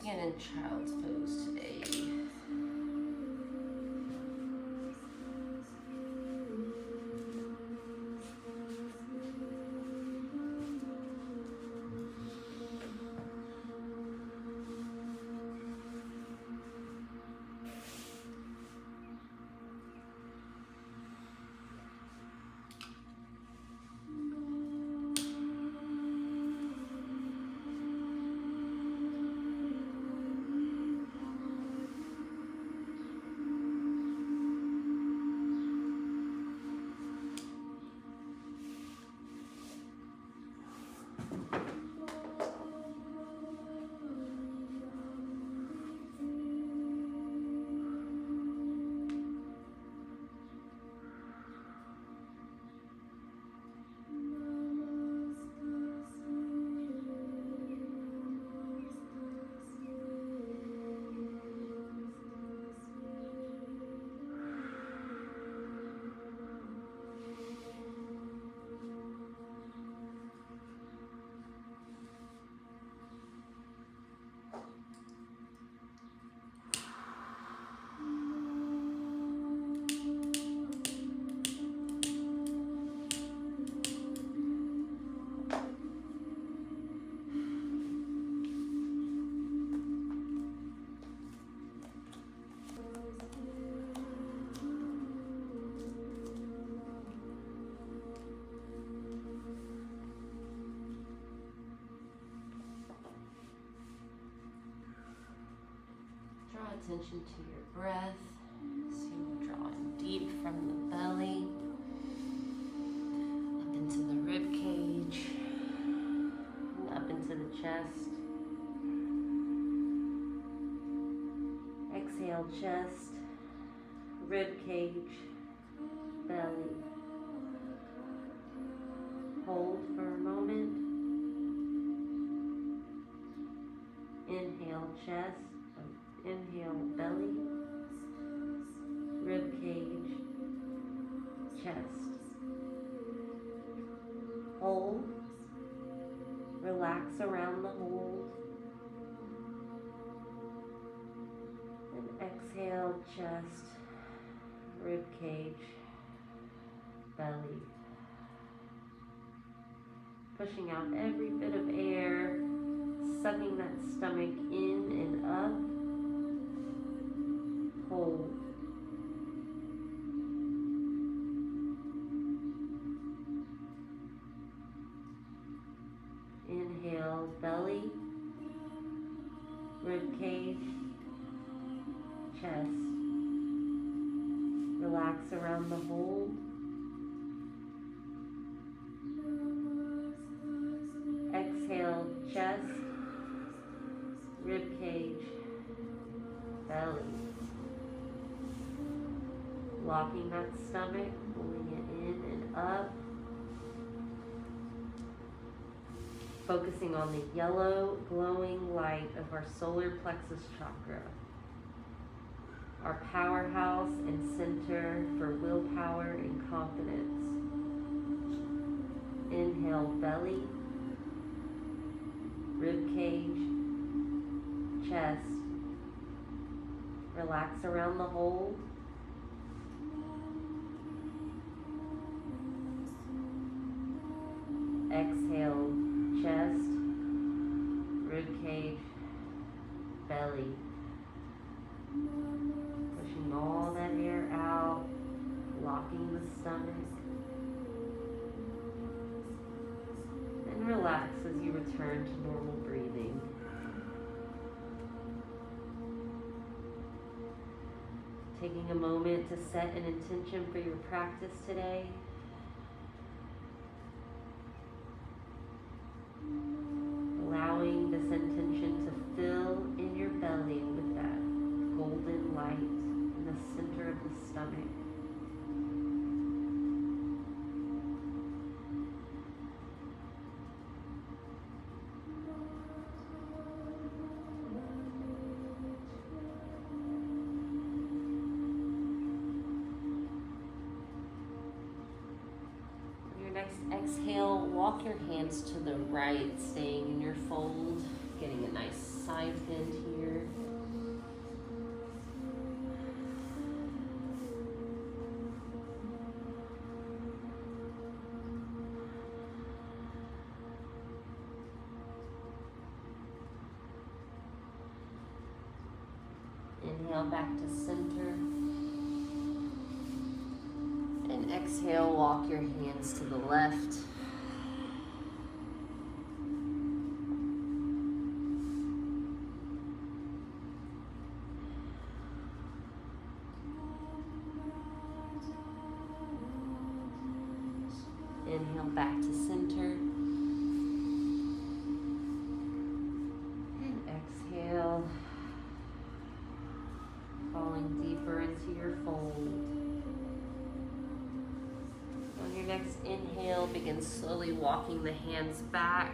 begin in child's pose today. Draw attention to your breath. So you're drawing deep from the belly, up into the rib cage, and up into the chest. Exhale, chest, rib cage, belly. Hold for a moment. Inhale, chest. Inhale, belly, rib cage, chest. Hold. Relax around the hold. And exhale, chest, rib cage, belly. Pushing out every bit of air, sucking that stomach in and up. Hold. Inhale, belly, rib cage, chest. Relax around the hold. Exhale, chest, rib cage, belly. Locking that stomach, pulling it in and up. Focusing on the yellow glowing light of our solar plexus chakra. Our powerhouse and center for willpower and confidence. Inhale, belly, rib cage, chest. Relax around the hold. Exhale, chest, rib cage, belly. Pushing all that air out, locking the stomach. And relax as you return to normal breathing. Taking a moment to set an intention for your practice today. Allowing this intention to fill in your belly with that golden light in the center of the stomach. Next exhale, walk your hands to the right, staying in your fold, getting a nice side bend here. Inhale back to center. And exhale, walk your hands to the left. Inhale back to center. And exhale, falling deeper into your fold. On your next inhale, begin slowly walking the hands back,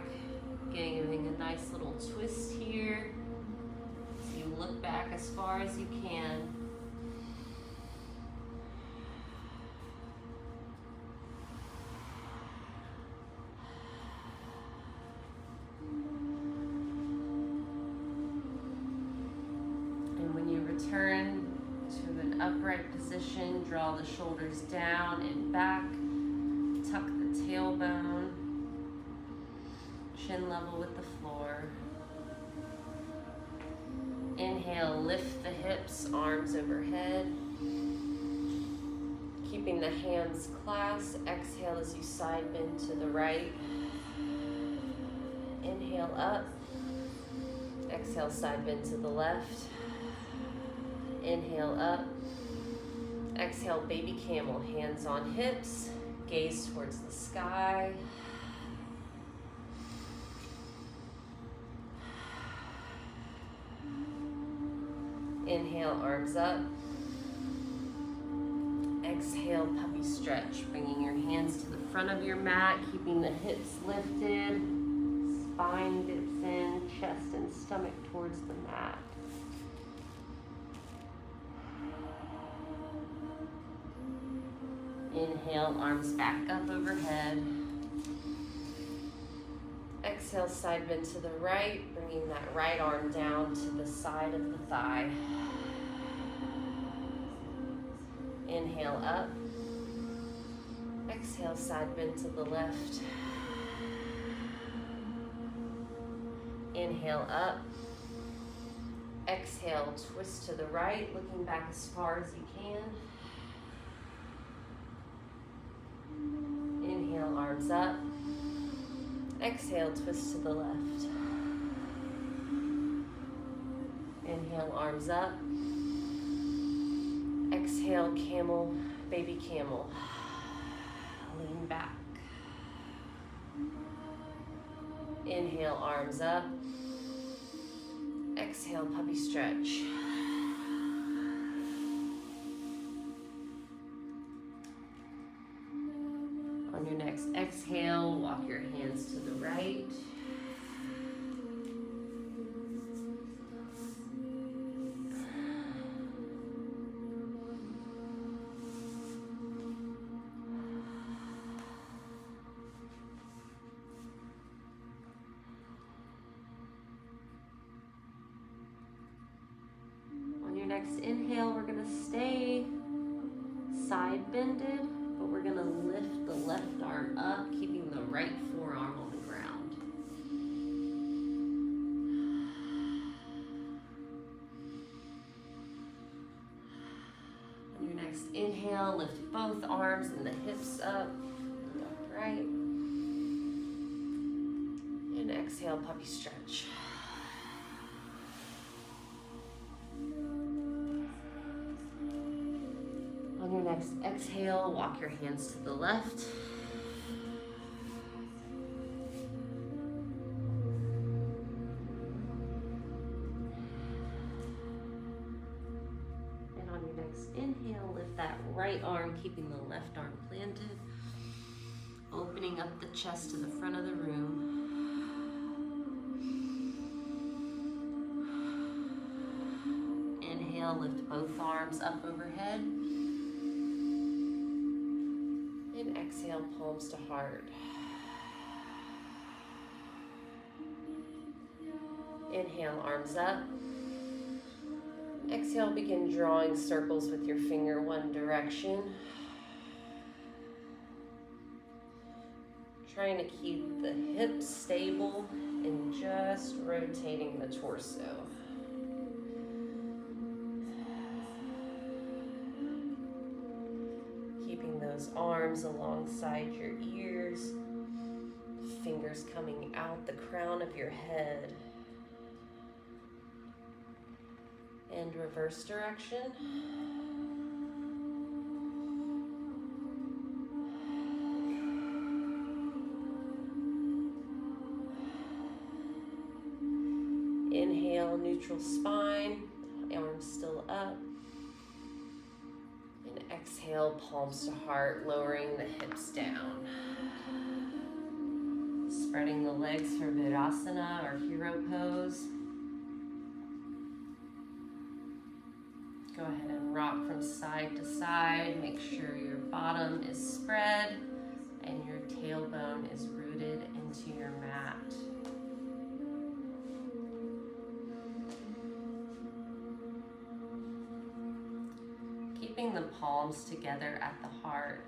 giving a nice little twist here. So you look back as far as you can. Return to an upright position, draw the shoulders down and back, tuck the tailbone, chin level with the floor. Inhale, lift the hips, arms overhead, keeping the hands clasped. Exhale as you side bend to the right. Inhale up, exhale side bend to the left. Inhale up, exhale baby camel, hands on hips, gaze towards the sky. Inhale, arms up. Exhale, puppy stretch, bringing your hands to the front of your mat, keeping the hips lifted, spine dips in, chest and stomach towards the mat. Inhale, arms back up overhead. Exhale, side bend to the right, bringing that right arm down to the side of the thigh. Inhale up. Exhale, side bend to the left. Inhale up. Exhale, twist to the right, looking back as far as you can. Inhale, arms up. Exhale, twist to the left. Inhale, arms up. Exhale, camel, baby camel. Lean back. Inhale, arms up. Exhale, puppy stretch. On your next exhale, walk your hands to the right. On your next inhale, we're going to stay side bended, but we're going to lift the left arm up, keeping the right forearm on the ground. On your next inhale, lift both arms and the hips up, and upright. And exhale, puppy stretch. On your next exhale, walk your hands to the left. And on your next inhale, lift that right arm, keeping the left arm planted, opening up the chest to the front of the room. Inhale, lift both arms up overhead. And exhale, palms to heart. Inhale, arms up. Exhale, begin drawing circles with your finger one direction. Trying to keep the hips stable and just rotating the torso. those arms alongside your ears, fingers coming out the crown of your head. And reverse direction. Inhale, neutral spine, arms still up. And exhale, palms to heart, lowering the hips down. Spreading the legs for Virasana or hero pose. Go ahead and rock from side to side. Make sure your bottom is spread and your tailbone is rooted into your mat. Keeping the palms together at the heart.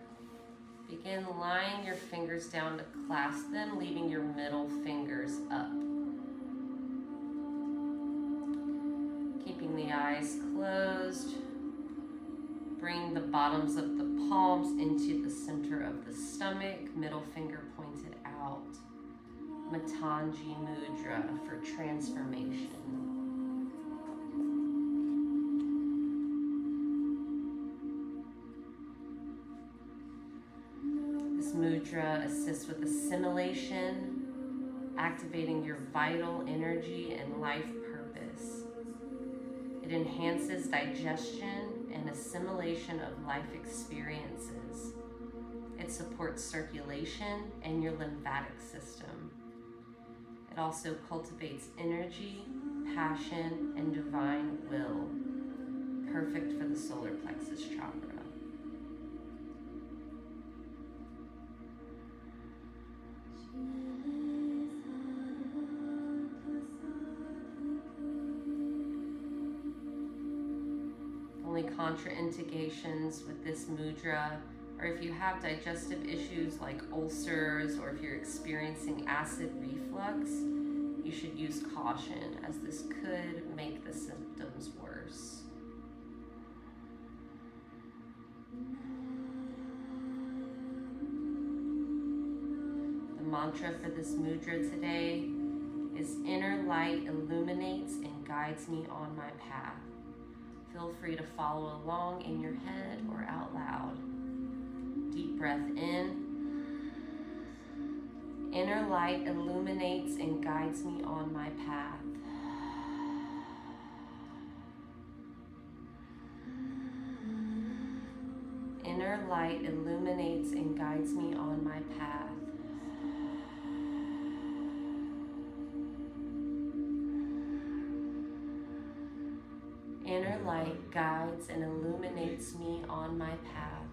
Begin lying your fingers down to clasp them, leaving your middle fingers up. Keeping the eyes closed. Bring the bottoms of the palms into the center of the stomach, middle finger pointed out. Matangi Mudra for transformation. This mudra assists with assimilation, activating your vital energy and life purpose. It enhances digestion and assimilation of life experiences. It supports circulation and your lymphatic system. It also cultivates energy, passion, and divine will. Perfect for the solar plexus chakra. Only contraindications with this mudra are if you have digestive issues like ulcers or if you're experiencing acid reflux, you should use caution as this could make the symptoms worse. The mantra for this mudra today is inner light illuminates and guides me on my path. Feel free to follow along in your head or out loud. Deep breath in. Inner light illuminates and guides me on my path. Inner light illuminates and guides me on my path. Inner light guides and illuminates me on my path.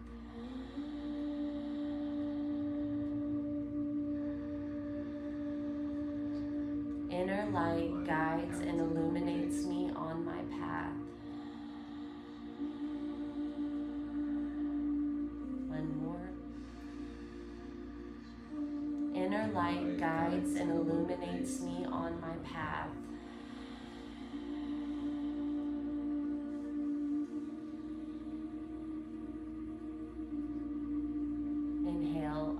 Inner light guides and illuminates me on my path. One more. Inner light guides and illuminates me on my path.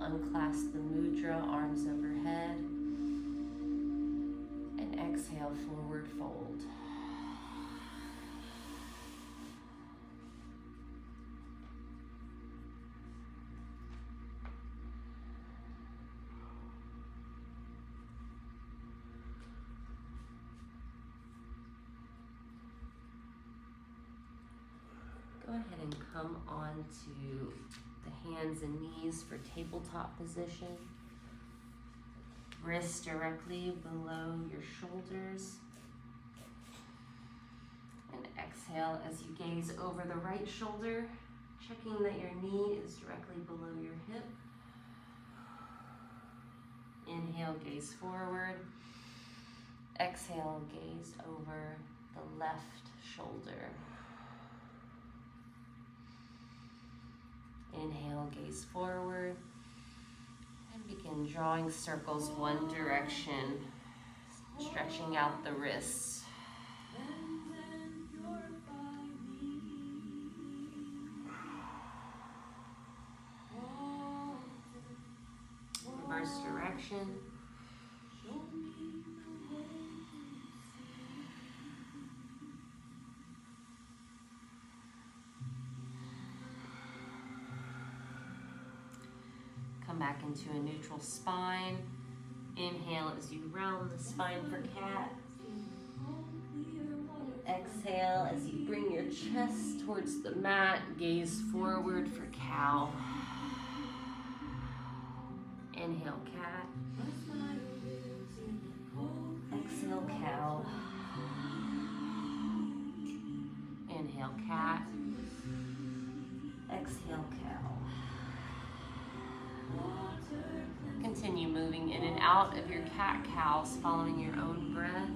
Unclasp the mudra, arms overhead, and exhale, forward fold. Go ahead and come on to the hands and knees for tabletop position. Wrists directly below your shoulders. And exhale as you gaze over the right shoulder, checking that your knee is directly below your hip. Inhale, gaze forward. Exhale, gaze over the left shoulder. Inhale, gaze forward, and begin drawing circles one direction, stretching out the wrists. Reverse direction. Come back into a neutral spine. Inhale as you round the spine for cat. Exhale as you bring your chest towards the mat. Gaze forward for cow. Inhale, cat. Exhale, cow. Inhale, cat. Exhale, cow. Continue moving in and out of your cat-cows, following your own breath.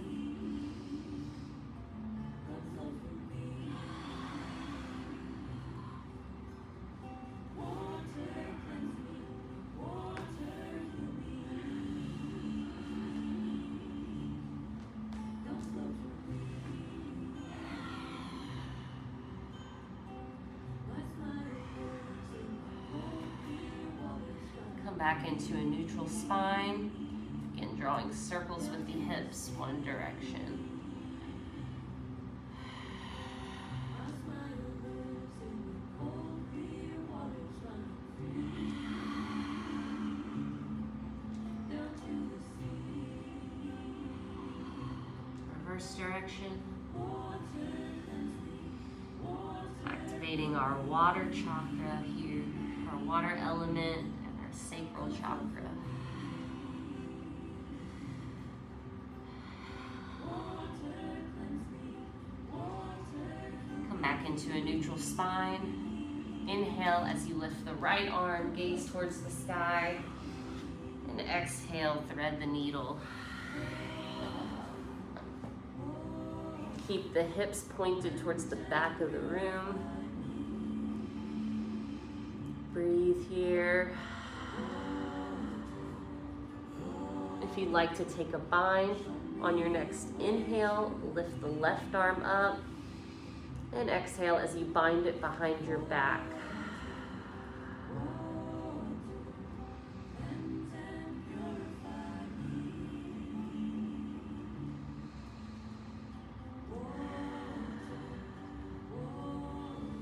Back into a neutral spine. Again, drawing circles with the hips, one direction. Reverse direction. Activating our water chakra here, our water element, sacral chakra. Come back into a neutral spine. Inhale as you lift the right arm, gaze towards the sky. And exhale, thread the needle. Keep the hips pointed towards the back of the room. Breathe here. If you'd like to take a bind on your next inhale, lift the left arm up and exhale as you bind it behind your back.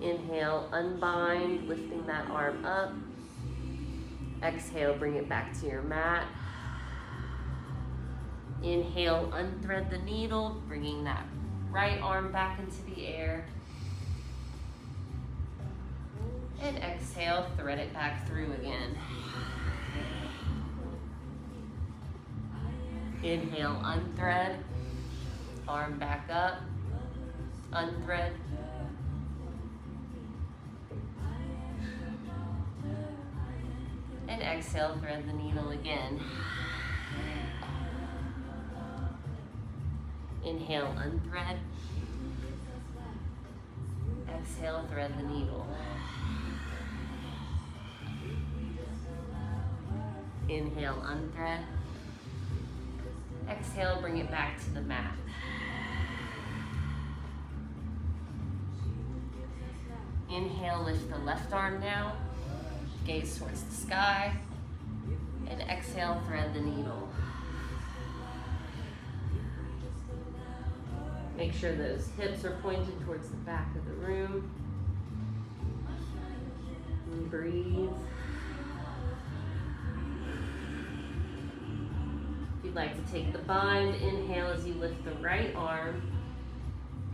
Inhale, unbind, lifting that arm up. Exhale, bring it back to your mat. Inhale, unthread the needle, bringing that right arm back into the air. And exhale, thread it back through again. Inhale, unthread, arm back up, unthread. And exhale, thread the needle again. Inhale, unthread. Exhale, thread the needle. Inhale, unthread. Exhale, bring it back to the mat. Inhale, lift the left arm now. Gaze towards the sky. And exhale, thread the needle. Make sure those hips are pointed towards the back of the room. And breathe. If you'd like to take the bind, inhale as you lift the right arm,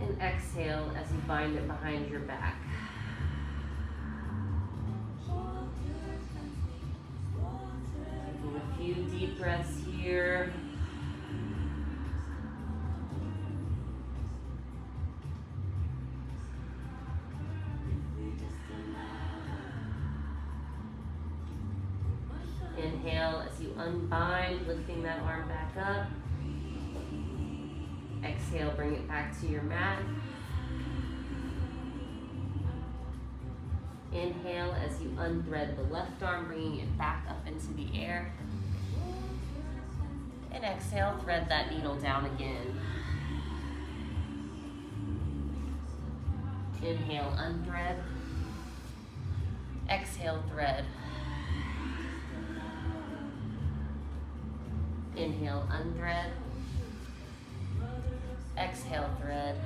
and exhale as you bind it behind your back. Taking a few deep breaths here. Inhale as you unbind, lifting that arm back up. Exhale, bring it back to your mat. Inhale as you unthread the left arm, bringing it back up into the air. And exhale, thread that needle down again. Inhale, unthread. Exhale, thread. Inhale, unthread. Exhale, thread.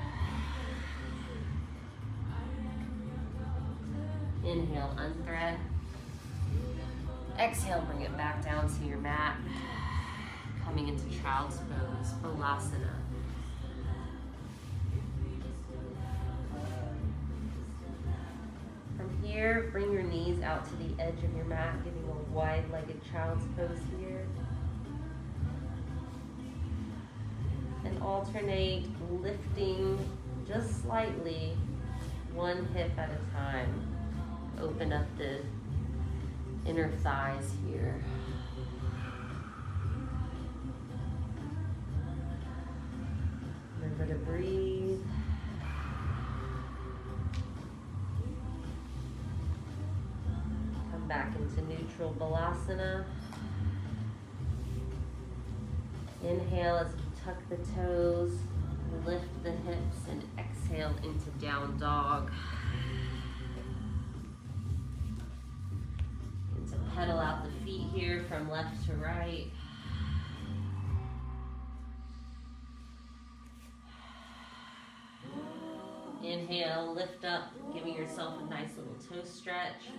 Inhale, unthread. Exhale, bring it back down to your mat. Coming into child's pose, Balasana. From here, bring your knees out to the edge of your mat, giving a wide-legged child's pose here. And alternate lifting just slightly, one hip at a time. Open up the inner thighs here. Remember to breathe. Come back into neutral Balasana. Inhale as you tuck the toes, lift the hips, and exhale into down dog. And to pedal out the feet here from left to right. Inhale, lift up, giving yourself a nice little toe stretch.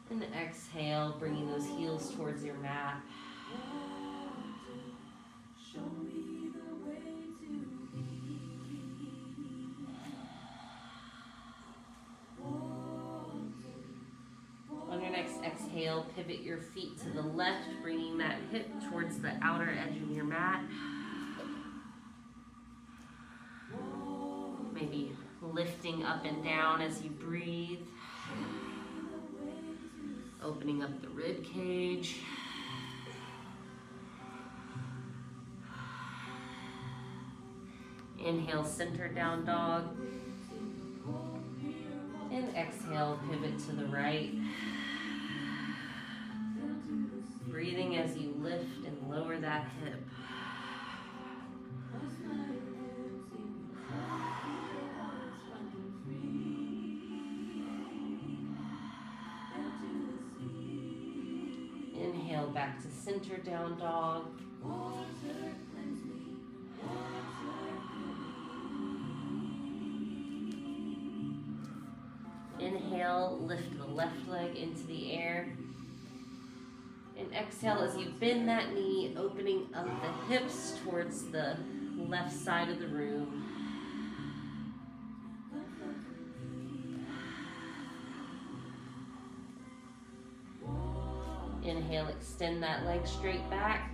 And exhale, bringing those heels towards your mat. On your next exhale, pivot your feet to the left, bringing that hip towards the outer edge of your mat. Maybe lifting up and down as you breathe. Opening up the rib cage. Inhale, center down dog. And exhale, pivot to the right. Breathing as you lift and lower that hip. Inhale, back to center down dog. Inhale, lift the left leg into the air. And exhale as you bend that knee, opening up the hips towards the left side of the room. Inhale, extend that leg straight back.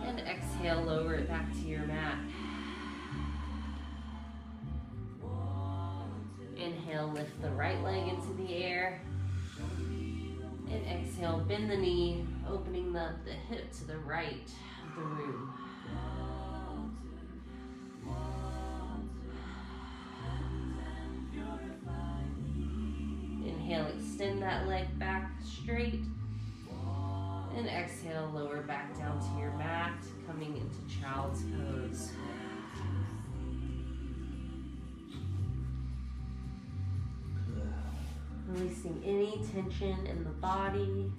And exhale, lower it back to your mat. Inhale, lift the right leg into the air. And exhale, bend the knee, opening the hip to the right of the room. Inhale, extend that leg back straight. And exhale, lower back down to your mat, coming into child's pose. Releasing any tension in the body,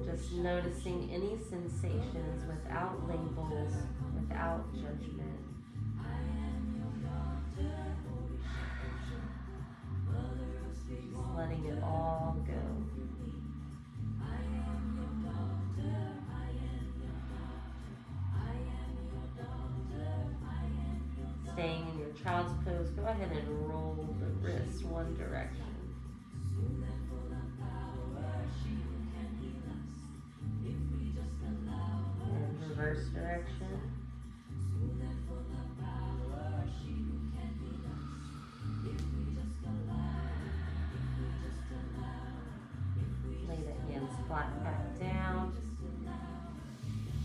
just noticing any sensations without labels, without judgment. Just letting it all go. Staying in your child's pose, go ahead and roll the wrists one direction. And reverse direction. Lay the hands flat back down.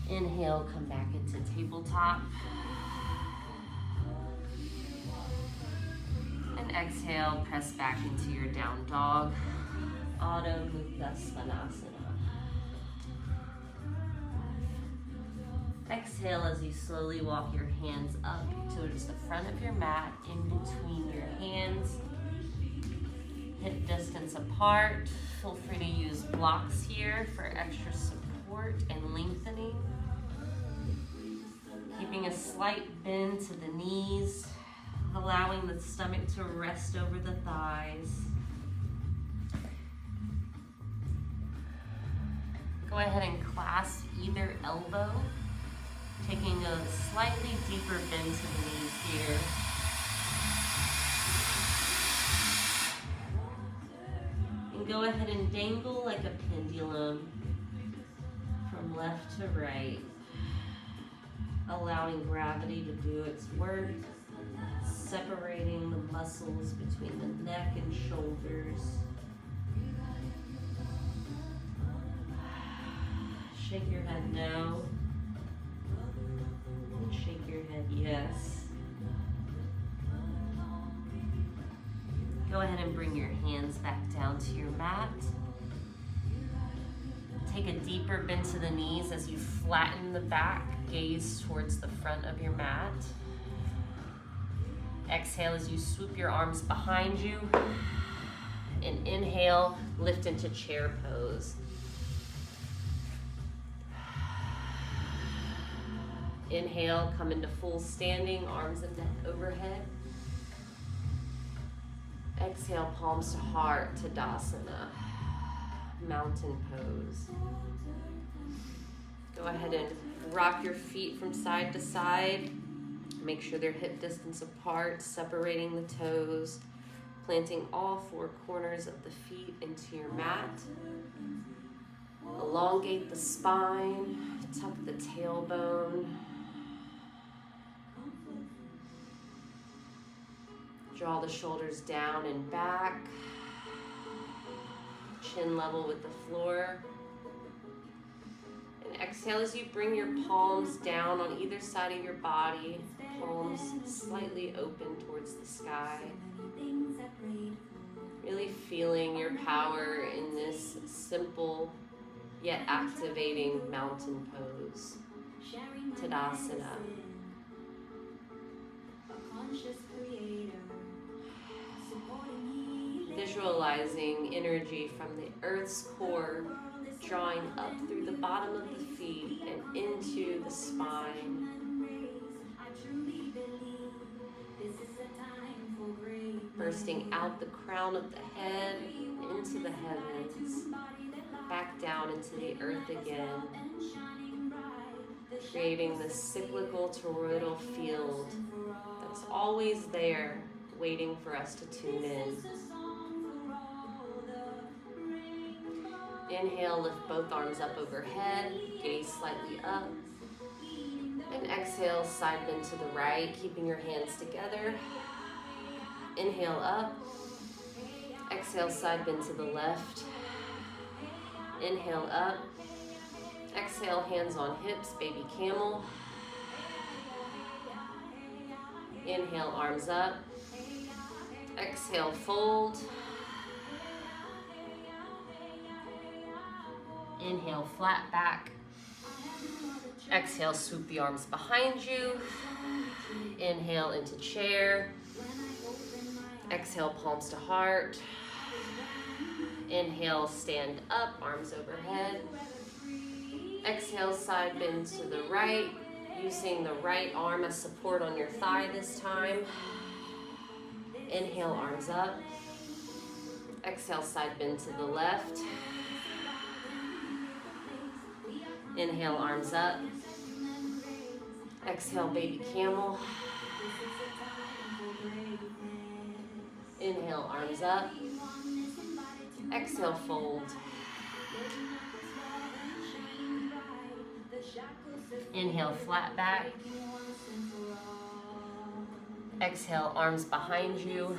Inhale, come back into tabletop. And exhale, press back into your down dog. Adho Mukha Svanasana. Exhale as you slowly walk your hands up towards the front of your mat, in between your hands. hip distance apart. Feel free to use blocks here for extra support and lengthening. Keeping a slight bend to the knees, allowing the stomach to rest over the thighs. Go ahead and clasp either elbow, taking a slightly deeper bend to the knees here. And go ahead and dangle like a pendulum from left to right, allowing gravity to do its work, separating the muscles between the neck and shoulders. Shake your head no. And shake your head yes. Go ahead and bring your hands back down to your mat. Take a deeper bend to the knees as you flatten the back, gaze towards the front of your mat. Exhale as you swoop your arms behind you. And inhale, lift into chair pose. Inhale, come into full standing, arms and neck overhead. Exhale, palms to heart, Tadasana, mountain pose. Go ahead and rock your feet from side to side. Make sure they're hip distance apart, separating the toes, planting all four corners of the feet into your mat. Elongate the spine, tuck the tailbone. Draw the shoulders down and back. Chin level with the floor. And exhale as you bring your palms down on either side of your body. Palms slightly open towards the sky. Really feeling your power in this simple yet activating mountain pose. Tadasana. Visualizing energy from the earth's core drawing up through the bottom of the feet and into the spine. Bursting out the crown of the head into the heavens, back down into the earth again, creating this cyclical toroidal field that's always there, waiting for us to tune in. Inhale, lift both arms up overhead, gaze slightly up. And exhale, side bend to the right, keeping your hands together. Inhale up. Exhale, side bend to the left. Inhale up. Exhale, hands on hips, baby camel. Inhale, arms up. Exhale, fold. Inhale, flat back. Exhale, swoop the arms behind you. Inhale into chair. Exhale, palms to heart. Inhale, stand up, arms overhead. Exhale, side bend to the right, using the right arm as support on your thigh this time. Inhale, arms up. Exhale, side bend to the left. Inhale, arms up. Exhale, baby camel. Inhale, arms up. Exhale, fold. Inhale, flat back. Exhale, arms behind you.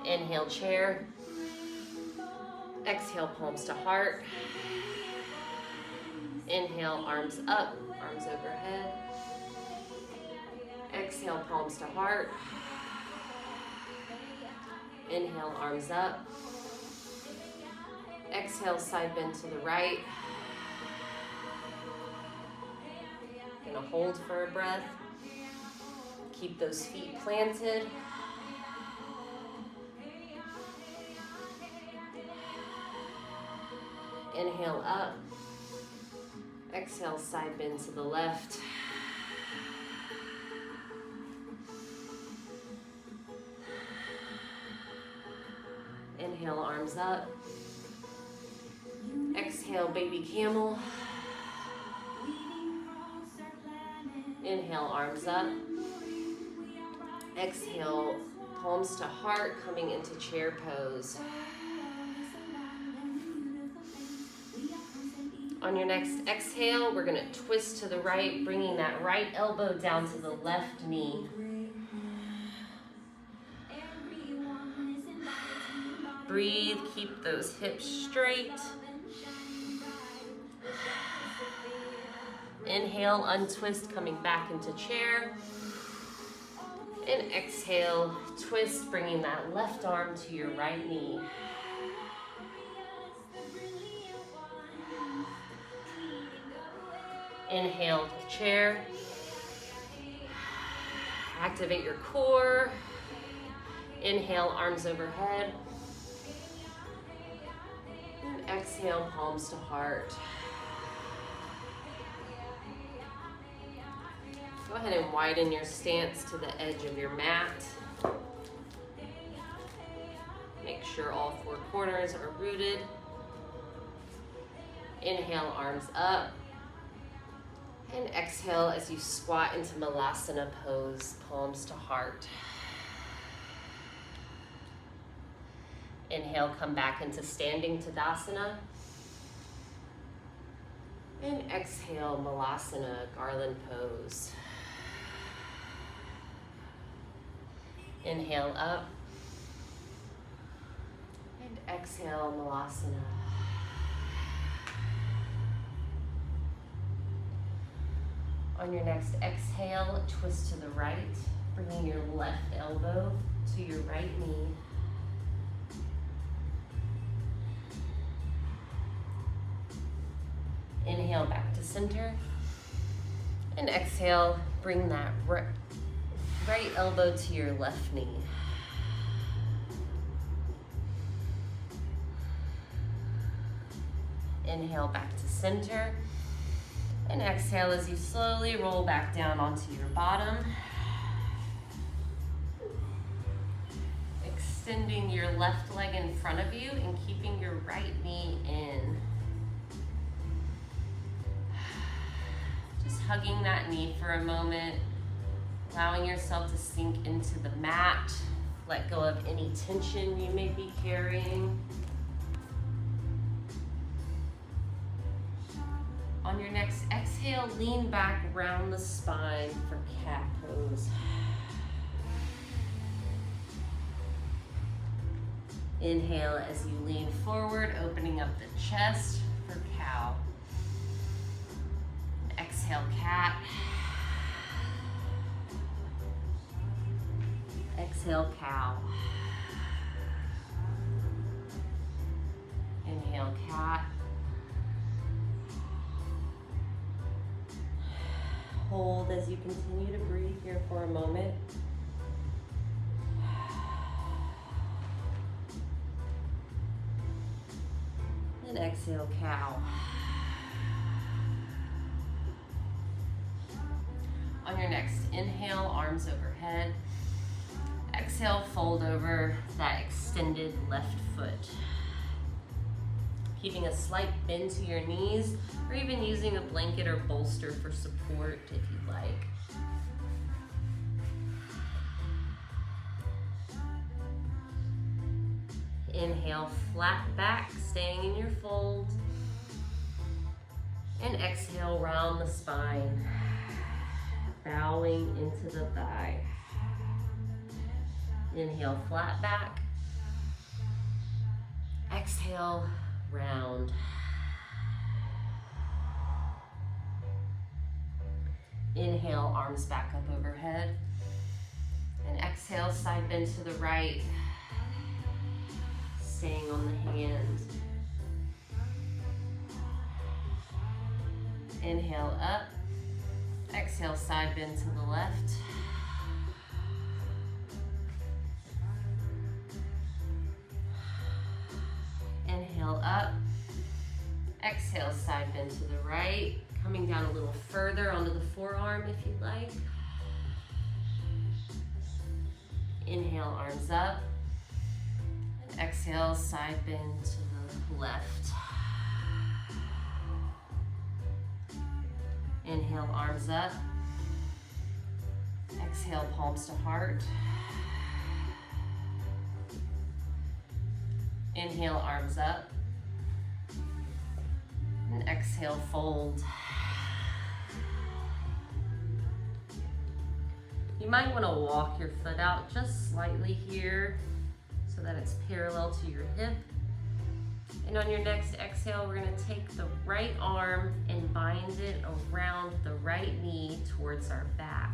Inhale, chair. Exhale, palms to heart. Inhale, arms up, arms overhead. Exhale, palms to heart. Inhale, arms up. Exhale, side bend to the right. Gonna hold for a breath. Keep those feet planted. Inhale up. Exhale, side bend to the left. Inhale, arms up. Exhale, baby camel. Inhale, arms up. Exhale, palms to heart, coming into chair pose. On your next exhale, we're going to twist to the right, bringing that right elbow down to the left knee. Breathe, keep those hips straight. Inhale, untwist, coming back into chair. And exhale, twist, bringing that left arm to your right knee. Inhale, chair. Activate your core. Inhale, arms overhead. And exhale, palms to heart. Go ahead and widen your stance to the edge of your mat. Make sure all four corners are rooted. Inhale, arms up. And exhale as you squat into Malasana pose, palms to heart. Inhale, come back into standing Tadasana. And exhale, Malasana, garland pose. Inhale up. And exhale, Malasana. On your next exhale, twist to the right, bringing your left elbow to your right knee. Inhale back to center. And exhale, bring that right elbow to your left knee. Inhale back to center. And exhale as you slowly roll back down onto your bottom. Extending your left leg in front of you and keeping your right knee in. Just hugging that knee for a moment, allowing yourself to sink into the mat. Let go of any tension you may be carrying. On your next exhale, lean back, round the spine for cat pose. Inhale as you lean forward, opening up the chest for cow. Exhale, cat. Exhale, cow. Inhale, cat. Hold as you continue to breathe here for a moment. And exhale, cow. On your next inhale, arms overhead. Exhale, fold over that extended left foot. Keeping a slight bend to your knees, or even using a blanket or bolster for support if you'd like. Inhale, flat back, staying in your fold. And exhale, round the spine, bowing into the thigh. Inhale, flat back. Exhale, round. Inhale, arms back up overhead. And exhale, side bend to the right. Staying on the hand. Inhale up. Exhale, side bend to the left. Inhale up. the right, coming down a little further onto the forearm if you'd like. Inhale, arms up. And exhale, side bend to the left. Inhale, arms up. Exhale, palms to heart. Inhale, arms up. And exhale, fold. You might want to walk your foot out just slightly here so that it's parallel to your hip. And on your next exhale, we're going to take the right arm and bind it around the right knee towards our back.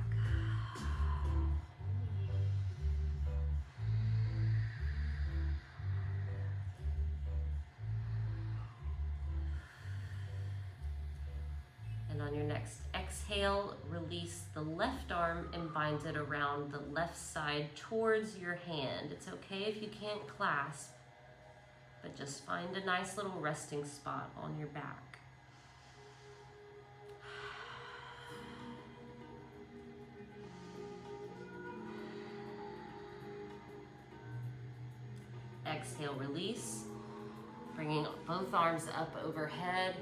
And on your next exhale, release the left arm and bind it around the left side towards your hand. It's okay if you can't clasp, but just find a nice little resting spot on your back. Exhale, release, bringing both arms up overhead.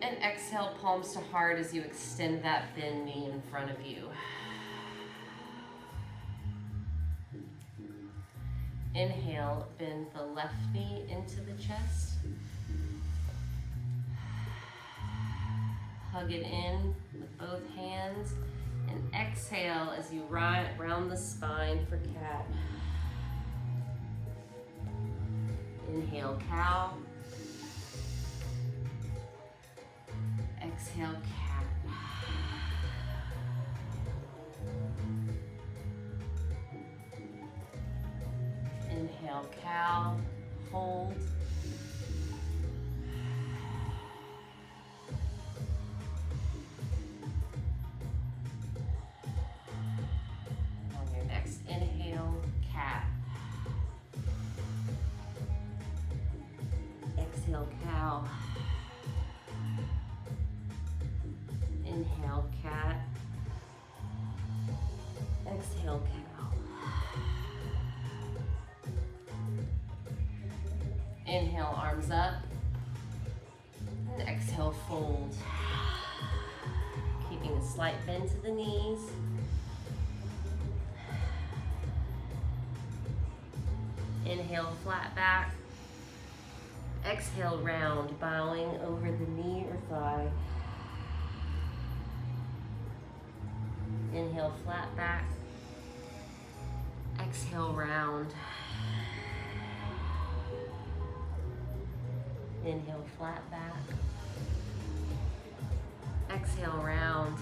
And exhale, palms to heart as you extend that bent knee in front of you. Inhale, bend the left knee into the chest. Hug it in with both hands. And exhale as you round the spine for cat. Inhale, cow. Exhale, cat. Inhale, cow. Hold. On your next inhale, cat. Exhale, cow. Inhale, cat. Exhale, cow. Inhale, arms up. And exhale, fold. Keeping a slight bend to the knees. Inhale, flat back. Exhale, round, bowing over the knee or thigh. Inhale, flat back. Exhale, round. Inhale, flat back. Exhale, round.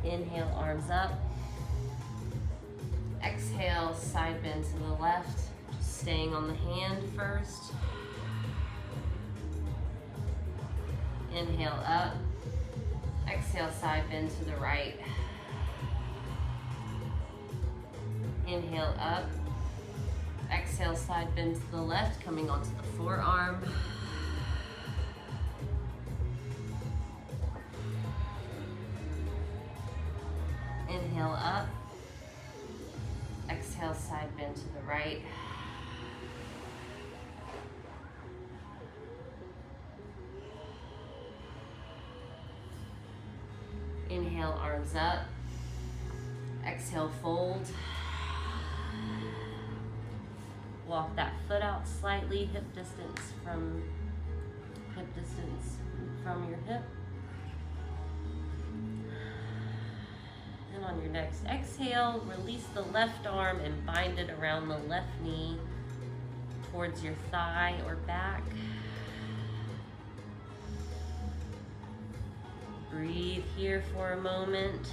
Inhale, arms up. Exhale, side bend to the left. Just staying on the hand first. Inhale, up. Exhale, side bend to the right. Inhale, up. Exhale, side bend to the left, coming onto the forearm. Inhale, up. Exhale, side bend to the right. Inhale, arms up. Exhale, fold. Walk that foot out slightly, hip distance from your hip. And on your next exhale, release the left arm and bind it around the left knee towards your thigh or back. Breathe here for a moment.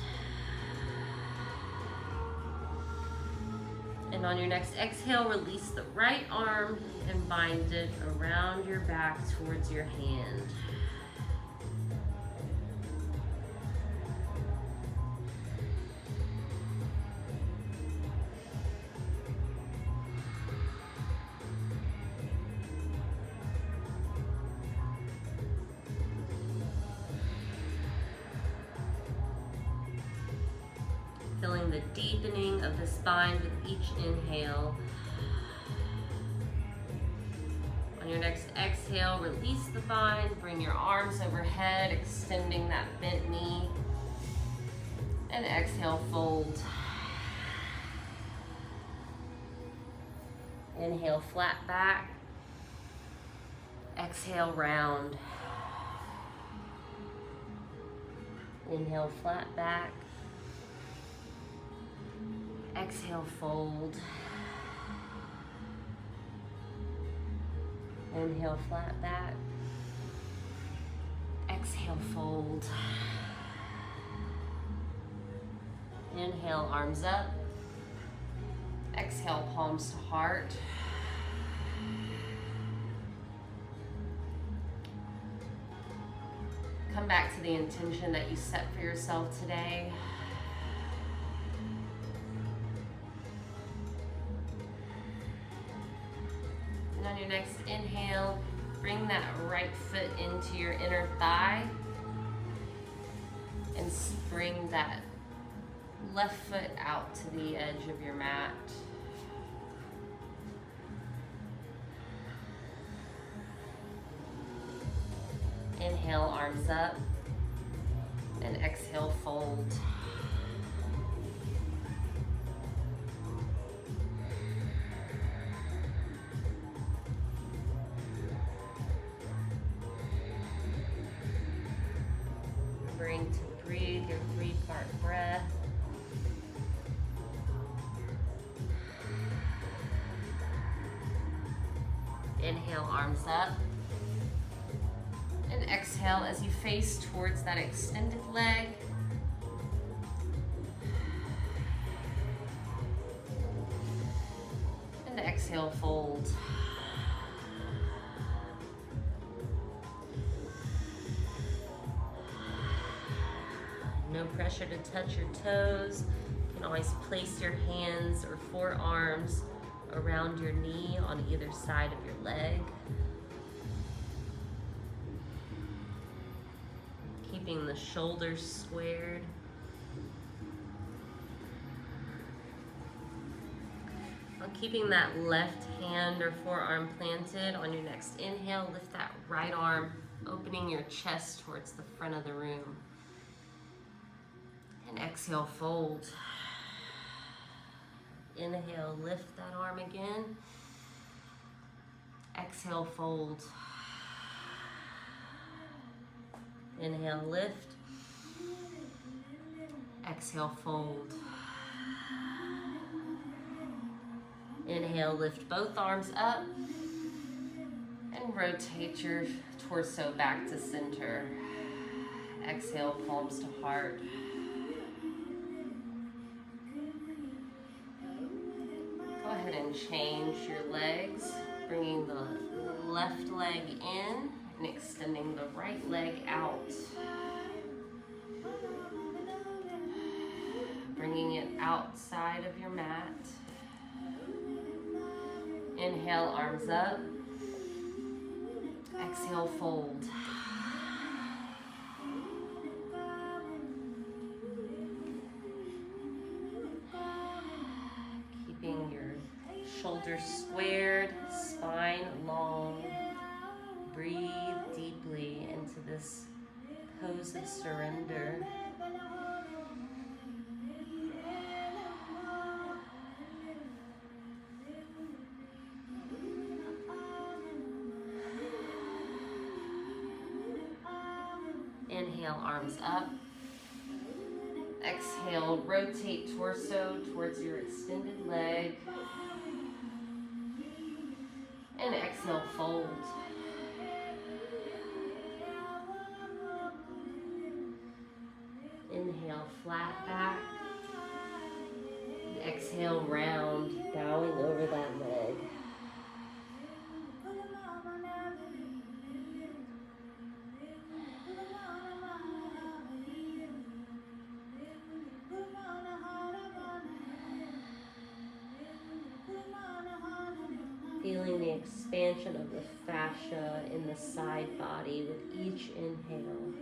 And on your next exhale, release the right arm and bind it around your back towards your hand. Feeling the deepening of the spine with each inhale. On your next exhale, release the bind, bring your arms overhead, extending that bent knee. And exhale, fold. Inhale, flat back. Exhale, round. Inhale, flat back. Exhale, fold. Inhale, flat back. Exhale, fold. Inhale, arms up. Exhale, palms to heart. Come back to the intention that you set for yourself today. And on your next inhale, bring that right foot into your inner thigh and bring that left foot out to the edge of your mat. Inhale, arms up, and exhale, fold. Bring to breathe your 3-part breath. Inhale, arms up. And exhale as you face towards that extended leg. And exhale, fold. No pressure to touch your toes. You can always place your hands or forearms around your knee on either side of your leg. Keeping the shoulders squared. While keeping that left hand or forearm planted, on your next inhale, lift that right arm, opening your chest towards the front of the room. And exhale, fold. Inhale, lift that arm again. Exhale, fold. Inhale, lift. Exhale, fold. Inhale, lift both arms up and rotate your torso back to center. Exhale, palms to heart. Go ahead and change your legs, bringing the left leg in and extending the right leg out. Bringing it outside of your mat. Inhale, arms up. Exhale, fold. Keeping your shoulders squared, spine long. Breathe deeply into this pose of surrender. Inhale, arms up. Exhale, rotate torso towards your extended leg. And exhale, fold. Inhale, flat back. And exhale, round, bowing over that leg. Feeling the expansion of the fascia in the side body with each inhale.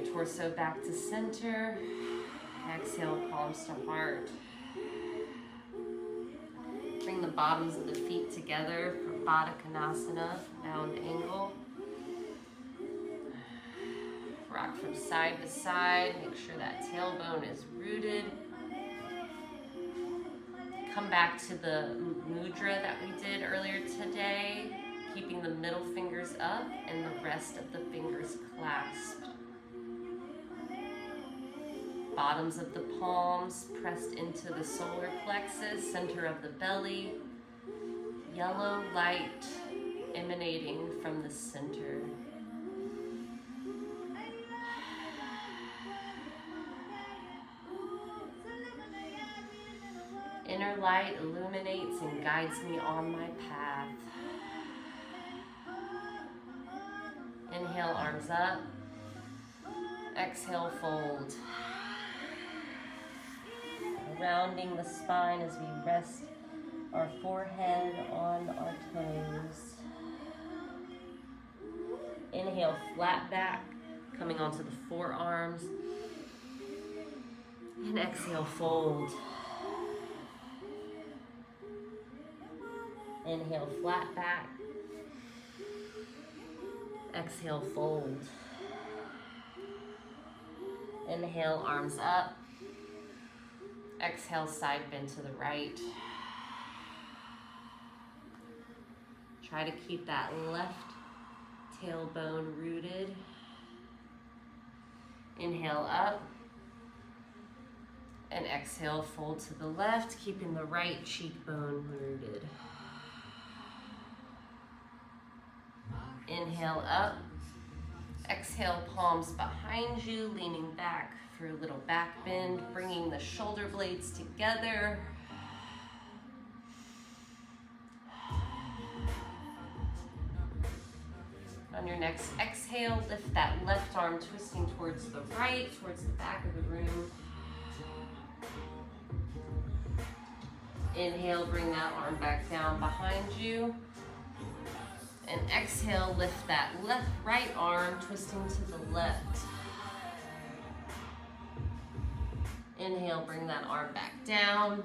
your torso back to center. Exhale, palms to heart. Bring the bottoms of the feet together for Baddha Konasana, bound angle. Rock from side to side. Make sure that tailbone is rooted. Come back to the mudra that we did earlier today, keeping the middle fingers up and the rest of the fingers clasped. Bottoms of the palms pressed into the solar plexus, center of the belly. Yellow light emanating from the center. Inner light illuminates and guides me on my path. Inhale, arms up. Exhale, fold. Rounding the spine as we rest our forehead on our toes. Inhale, flat back, coming onto the forearms. And exhale, fold. Inhale, flat back. Exhale, fold. Inhale, arms up. Exhale, side bend to the right. Try to keep that left tailbone rooted. Inhale up. And exhale, fold to the left, keeping the right cheekbone rooted. Inhale up. Exhale, palms behind you, leaning back for a little back bend, bringing the shoulder blades together. On your next exhale, lift that left arm, twisting towards the right, towards the back of the room. Inhale, bring that arm back down behind you. And exhale, lift that right arm, twisting to the left. Inhale, bring that arm back down.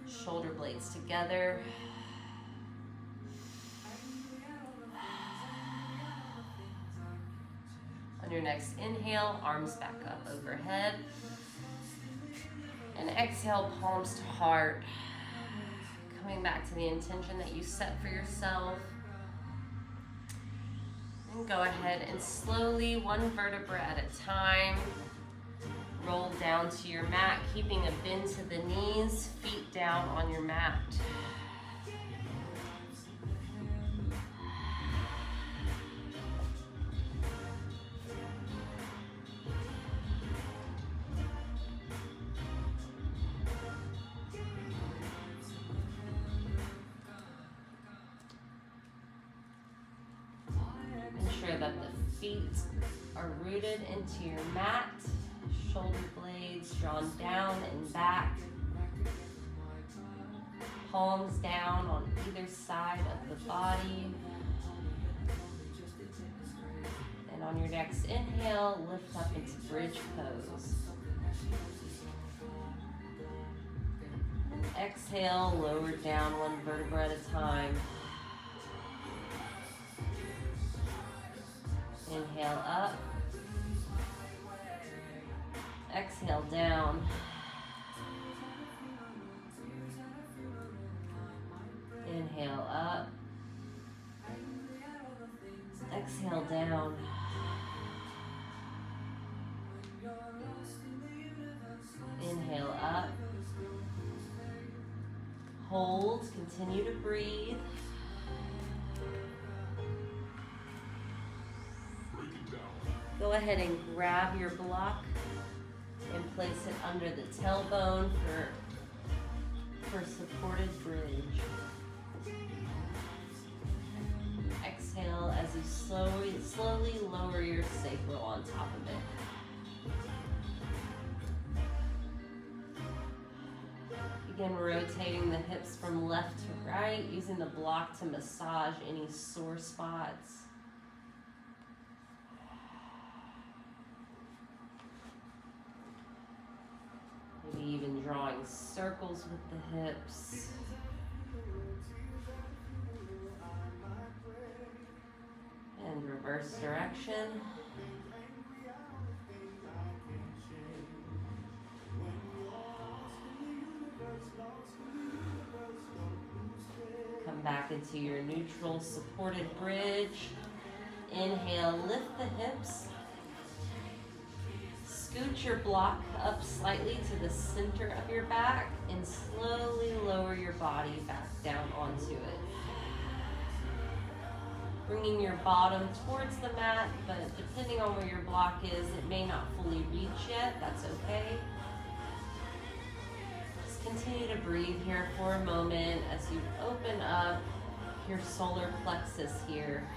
Shoulder blades together. On your next inhale, arms back up overhead. And exhale, palms to heart. Coming back to the intention that you set for yourself. And go ahead and slowly, one vertebra at a time, roll down to your mat, keeping a bend to the knees, feet down on your mat. Ensure that the feet are rooted into your mat, shoulder blades drawn down and back, palms down on either side of the body. And on your next inhale, lift up into bridge pose. And exhale, lower down one vertebra at a time. Inhale up. Exhale down. Inhale up. Exhale down. Inhale up. Hold, continue to breathe. Go ahead and grab your block and place it under the tailbone for supported bridge. Exhale as you slowly lower your sacral on top of it. Begin rotating the hips from left to right, using the block to massage any sore spots. drawing circles with the hips. And reverse direction. Come back into your neutral supported bridge. Inhale, lift the hips. Scoot your block up slightly to the center of your back and slowly lower your body back down onto it. Bringing your bottom towards the mat, but depending on where your block is, it may not fully reach yet. That's okay. Just continue to breathe here for a moment as you open up your solar plexus here.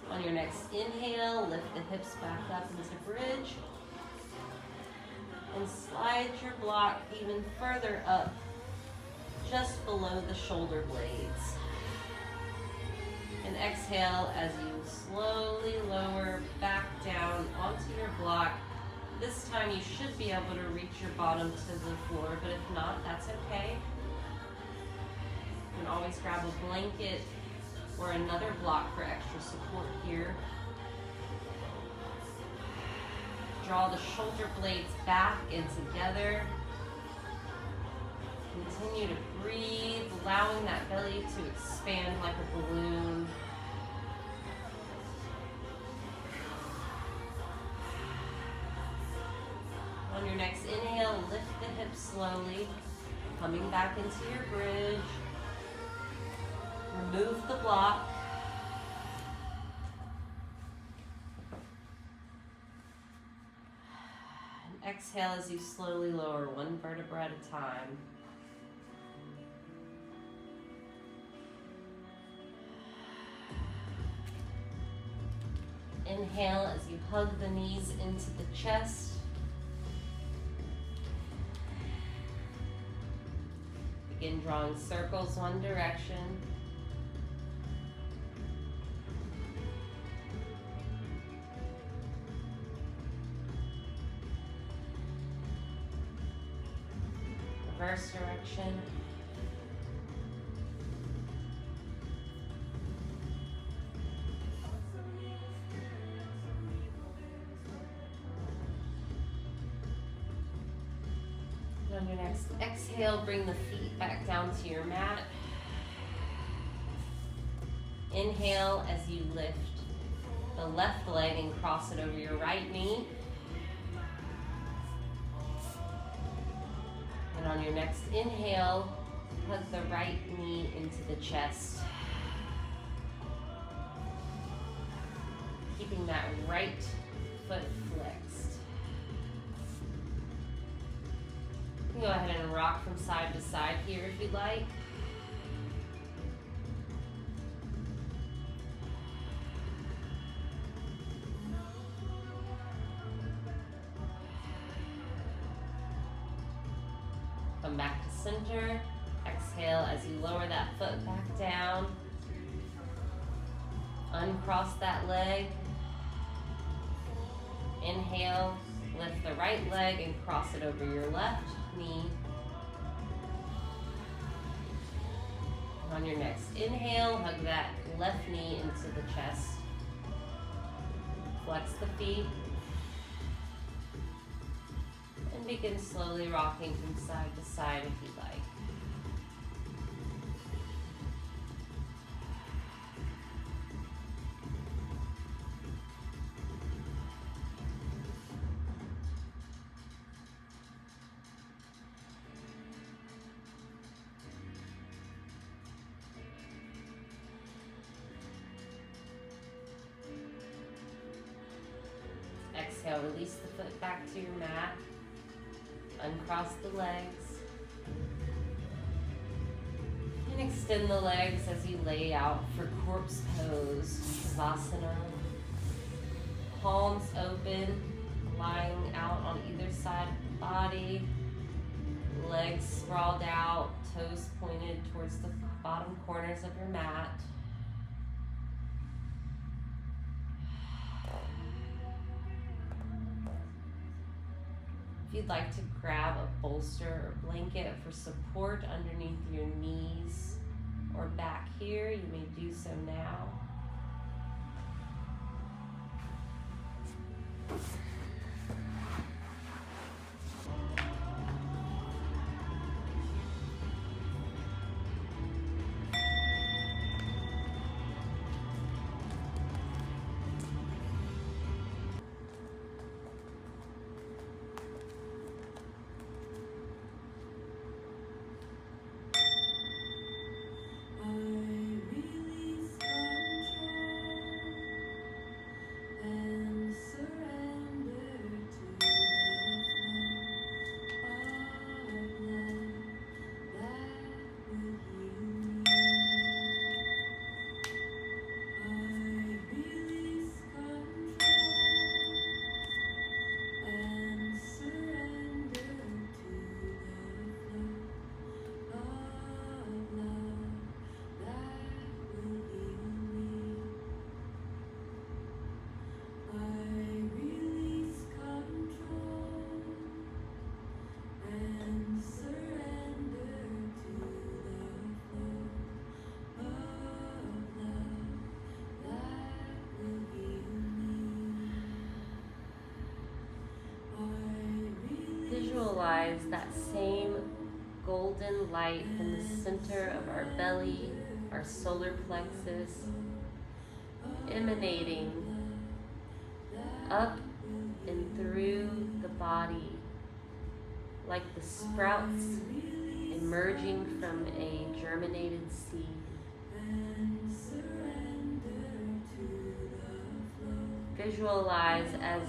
On your next inhale, lift the hips back up into bridge and slide your block even further up, just below the shoulder blades. And exhale as you slowly lower back down onto your block. This time you should be able to reach your bottom to the floor, but if not, that's okay. You can always grab a blanket or another block for extra support here. Draw the shoulder blades back and together. Continue to breathe, allowing that belly to expand like a balloon. On your next inhale, lift the hips slowly, coming back into your bridge. Remove the block. And exhale as you slowly lower one vertebra at a time. Inhale as you hug the knees into the chest. Begin drawing circles one direction. Reverse direction. And on your next exhale, bring the feet back down to your mat. Inhale as you lift the left leg and cross it over your right knee. And on your next inhale, hug the right knee into the chest. Keeping that right foot flexed. You can go ahead and rock from side to side here if you'd like. Come back to center. Exhale as you lower that foot back down. Uncross that leg. Inhale, lift the right leg and cross it over your left knee. And on your next inhale, hug that left knee into the chest. Flex the feet. And begin slowly rocking from side to side if you like. Exhale, release the foot back to your mat. Uncross the legs. And extend the legs as you lay out for corpse pose, Shavasana. Palms open, lying out on either side of the body. Legs sprawled out, toes pointed towards the bottom corners of your mat. If you'd like to grab a bolster or blanket for support underneath your knees or back here, you may do so now. Visualize that same golden light in the center of our belly, our solar plexus, emanating up and through the body like the sprouts emerging from a germinated seed. Visualize as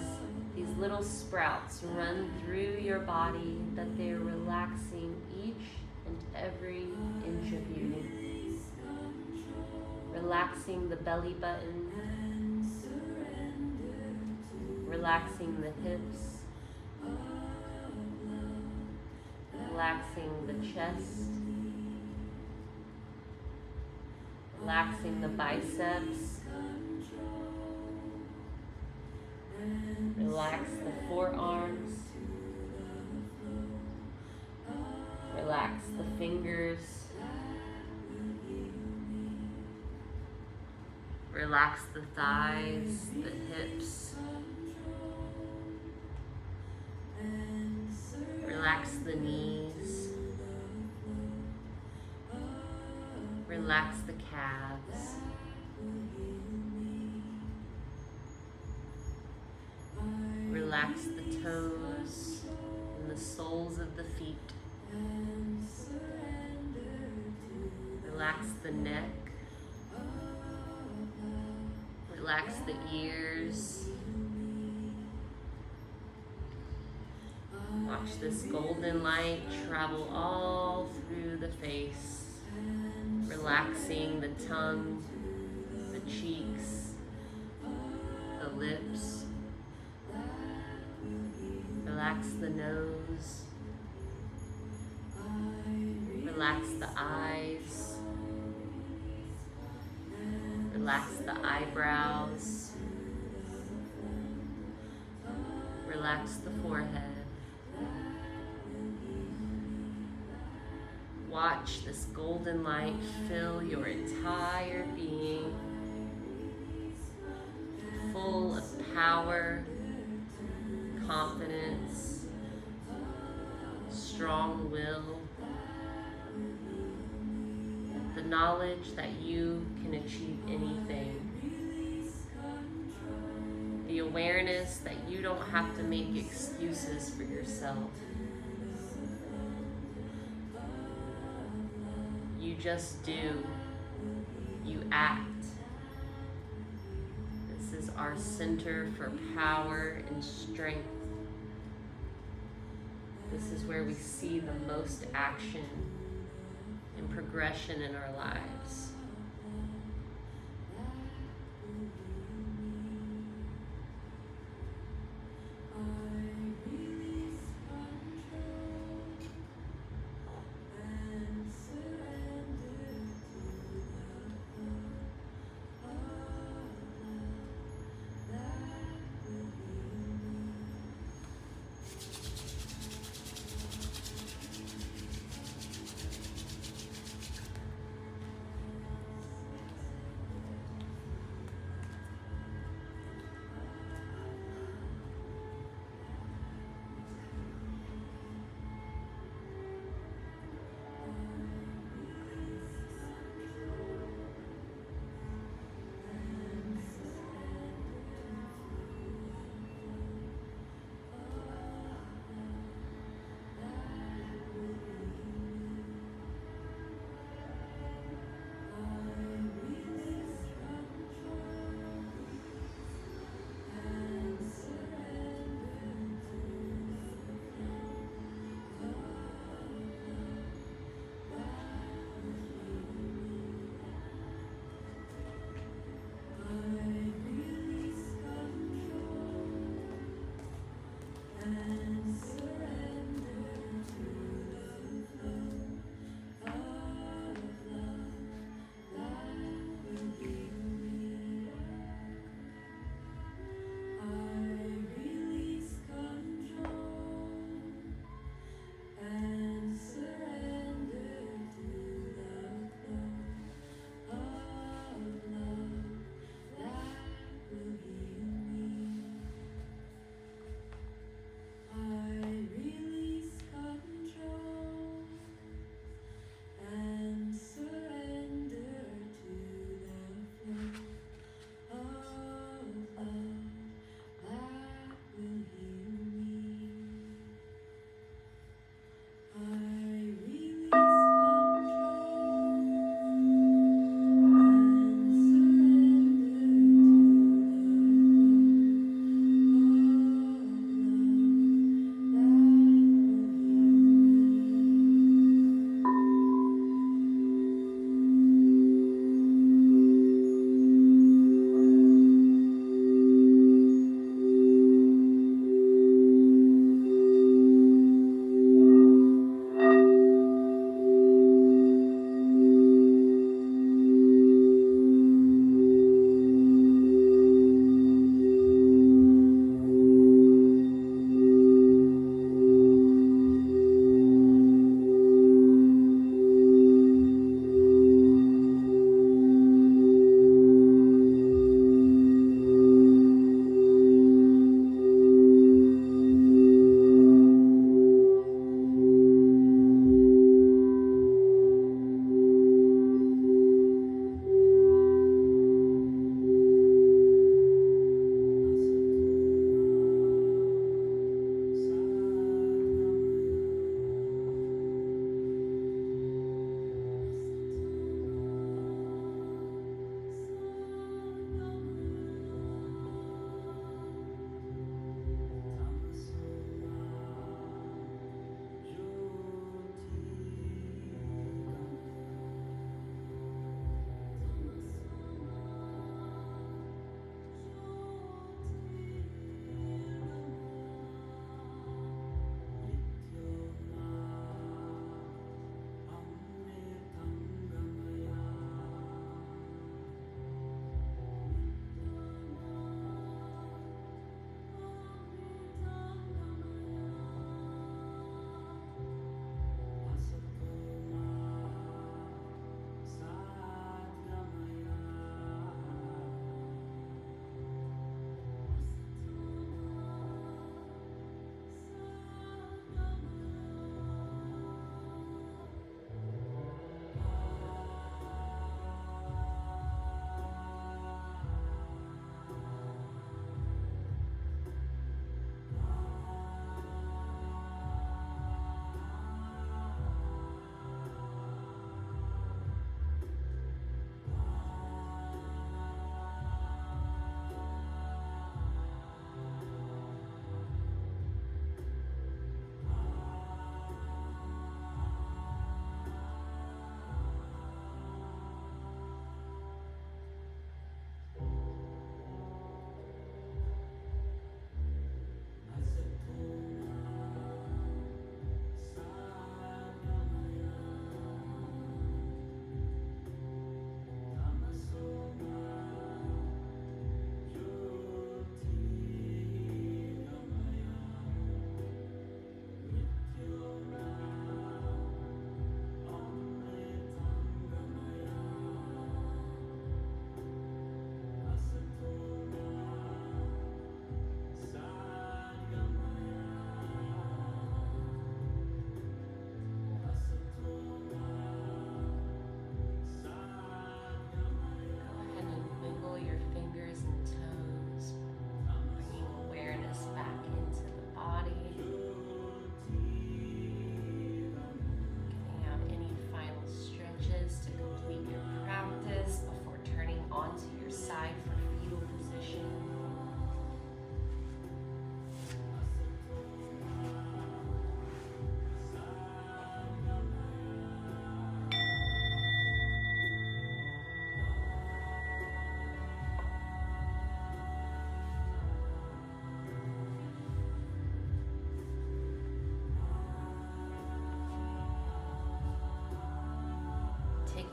these little sprouts run through your body, that they're relaxing each and every inch of you. Relaxing the belly button, relaxing the hips, relaxing the chest, relaxing the biceps, relax the forearms, relax the fingers, relax the thighs, the hips, relax the knees, relax the calves, relax the toes and the soles of the feet. Relax the neck. Relax the ears. Watch this golden light travel all through the face, relaxing the tongue, the cheeks, the lips. Relax the nose. Relax the eyes. Relax the eyebrows. Relax the forehead. Watch this golden light fill your entire being, full of power, confidence, strong will, the knowledge that you can achieve anything, the awareness that you don't have to make excuses for yourself. You just do. You act. This is our center for power and strength. This is where we see the most action and progression in our lives.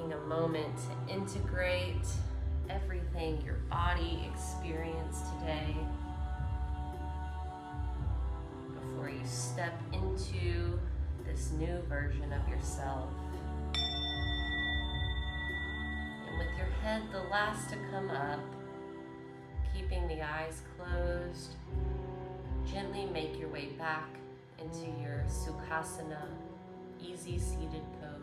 taking a moment to integrate everything your body experienced today before you step into this new version of yourself. And with your head the last to come up, keeping the eyes closed, gently make your way back into your Sukhasana, easy seated pose.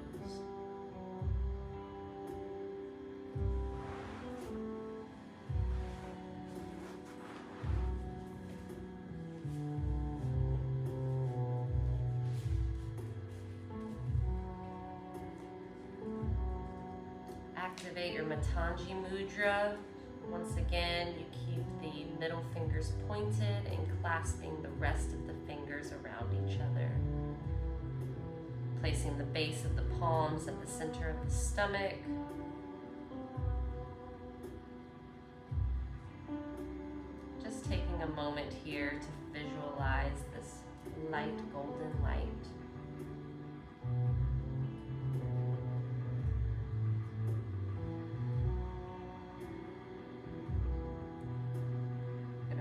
Activate your Matangi Mudra. Once again, you keep the middle fingers pointed and clasping the rest of the fingers around each other. Placing the base of the palms at the center of the stomach. Just taking a moment here to visualize this light golden light.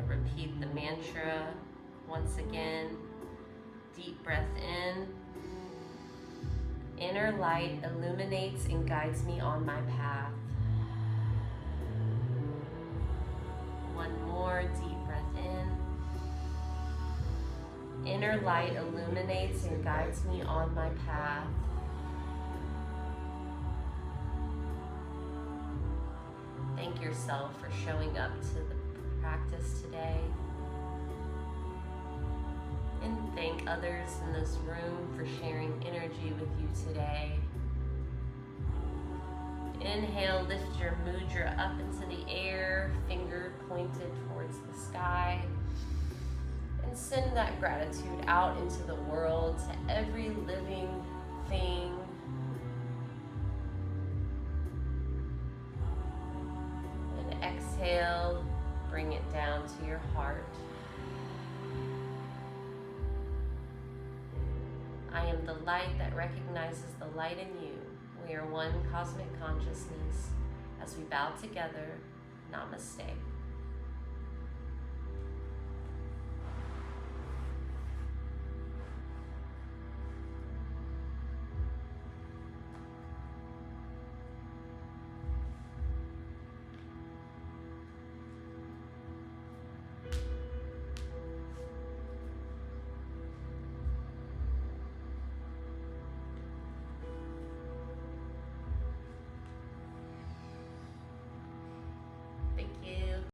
Repeat the mantra once again. Deep breath in. Inner light illuminates and guides me on my path. One more deep breath in. Inner light illuminates and guides me on my path. Thank yourself for showing up to the practice today, and thank others in this room for sharing energy with you today. Inhale, lift your mudra up into the air, finger pointed towards the sky, and send that gratitude out into the world to every living thing. And exhale, bring it down to your heart. I am the light that recognizes the light in you. We are one cosmic consciousness. As we bow together, namaste.